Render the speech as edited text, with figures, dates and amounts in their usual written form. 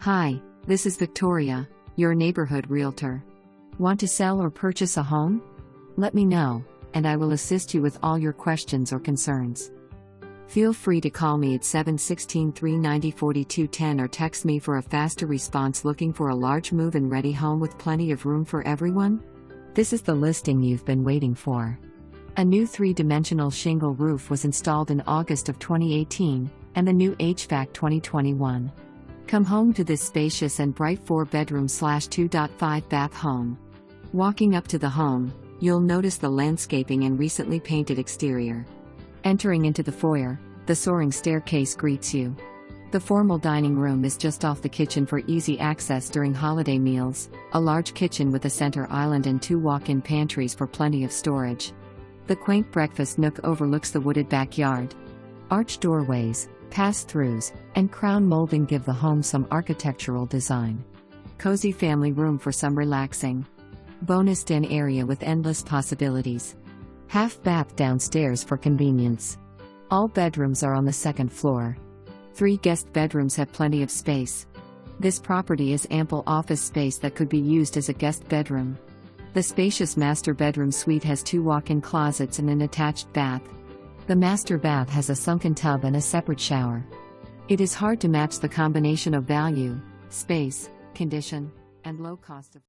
Hi, this is Victoria, your neighborhood realtor. Want to sell or purchase a home? Let me know, and I will assist you with all your questions or concerns. Feel free to call me at 716-390-4210 or text me for a faster response. Looking for a large move-in ready home with plenty of room for everyone? This is the listing you've been waiting for. A new 3-dimensional shingle roof was installed in August of 2018, and the new HVAC 2021. Come home to this spacious and bright 4-bedroom/2.5 bath home. Walking up to the home, you'll notice the landscaping and recently painted exterior. Entering into the foyer, the soaring staircase greets you. The formal dining room is just off the kitchen for easy access during holiday meals, a large kitchen with a center island and 2 walk-in pantries for plenty of storage. The quaint breakfast nook overlooks the wooded backyard. Arched doorways, pass-throughs, and crown molding give the home some architectural design. Cozy family room for some relaxing. Bonus den area with endless possibilities. Half bath downstairs for convenience. All bedrooms are on the 2nd floor. 3 guest bedrooms have plenty of space. This property is ample office space that could be used as a guest bedroom. The spacious master bedroom suite has 2 walk-in closets and an attached bath. The master bath has a sunken tub and a separate shower. It is hard to match the combination of value, space, condition, and low cost of